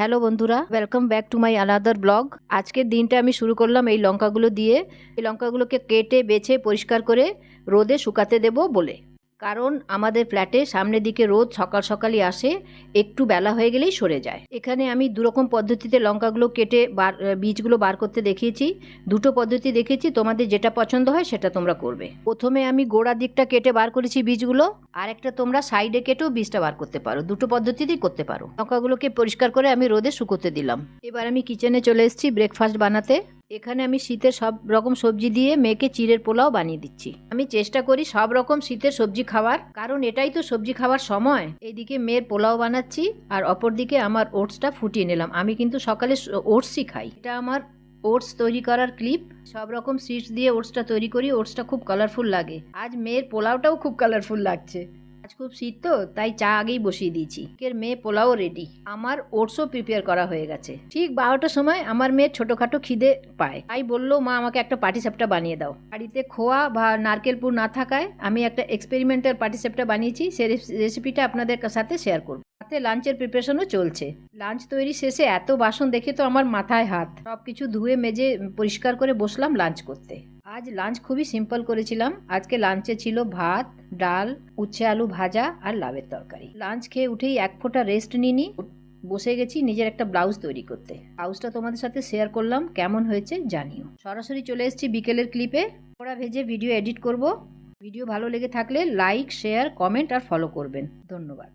Hello বন্ধুরা, welcome back to my another blog. আজকের দিনটা আমি শুরু করলাম এই লঙ্কাগুলো দিয়ে। এই লঙ্কাগুলোকে কেটে বেছে পরিষ্কার করে রোদে শুকাতে দেব বলে। কারণ আমাদের ফ্ল্যাটে সামনের দিকে রোদ সকাল সকালই আসে, একটু বেলা হয়ে গেলেই সরে যায়। এখানে আমি দুরকম পদ্ধতিতে লঙ্কাগুলো কেটে বীজগুলো বার করতে দেখিয়েছি। দুটো পদ্ধতি দেখিয়েছি, তোমাদের যেটা পছন্দ হয় সেটা তোমরা করবে। প্রথমে আমি গোড়ার দিকটা কেটে বার করেছি বীজগুলো, আর একটা তোমরা সাইডে কেটেও বীজটা বার করতে পারো। দুটো পদ্ধতিতেই করতে পারো। লঙ্কাগুলোকে পরিষ্কার করে আমি রোদে শুকোতে দিলাম। এবার আমি কিচেনে চলে এসেছি ব্রেকফাস্ট বানাতে। এখানে আমি শীতের সব রকম সবজি দিয়ে মেয়েকে চিড়ের পোলাও বানিয়ে দিচ্ছি। আমি চেষ্টা করি সব রকম শীতের সবজি খাওয়ার, কারণ এটাই তো সবজি খাওয়ার সময়। এইদিকে মেয়ের পোলাও বানাচ্ছি, আর অপরদিকে আমার ওটসটা ফুটিয়ে নিলাম। আমি কিন্তু সকালে ওটসই খাই। এটা আমার ওটস তৈরি করার ক্লিপ। সব রকম সিডস দিয়ে ওটসটা তৈরি করি। ওটসটা খুব কালারফুল লাগে। আজ মেয়ের পোলাওটাও খুব কালারফুল লাগছে। আজ খুব শীত তো, তাই চা আগেই বসিয়ে দিয়েছি। মেয়ে পোলাও রেডি। আমার ওটসও প্রিপেয়ার করা হয়ে গেছে। ঠিক 12টার সময় আমার মেয়ের ছোটোখাটো খিদে পায়, তাই বললো মা আমাকে একটা পাটিসাপটা বানিয়ে দাও। বাড়িতে খোয়া বা নারকেল পুর না থাকায় আমি একটা এক্সপেরিমেন্টাল পাটিসাপটা বানিয়েছি। সেই রেসিপিটা আপনাদের সাথে শেয়ার করব। সাথে লাঞ্চের প্রিপারেশনও চলছে। লাঞ্চ তৈরি শেষে এত বাসন দেখে তো আমার মাথায় হাত। সব কিছু ধুয়ে মেজে পরিষ্কার করে বসলাম লাঞ্চ করতে। আজ লাঞ্চ খুবই সিম্পল করেছিলাম। আজকে লাঞ্চে ছিল ভাত, ডাল, উচ্ছে আলু ভাজা আর লাউয়ের তরকারি। লাঞ্চ খেয়ে উঠেই এক ফোঁটা রেস্ট নিইনি, বসে গেছি নিজের একটা ব্লাউজ তৈরি করতে। ব্লাউজটা তোমাদের সাথে শেয়ার করলাম, কেমন হয়েছে জানিও। সরাসরি চলে এসেছি বিকেলের ক্লিপে। ওরা ভেজে ভিডিও এডিট করব। ভিডিও ভালো লেগে থাকলে লাইক, শেয়ার, কমেন্ট আর ফলো করবেন। ধন্যবাদ।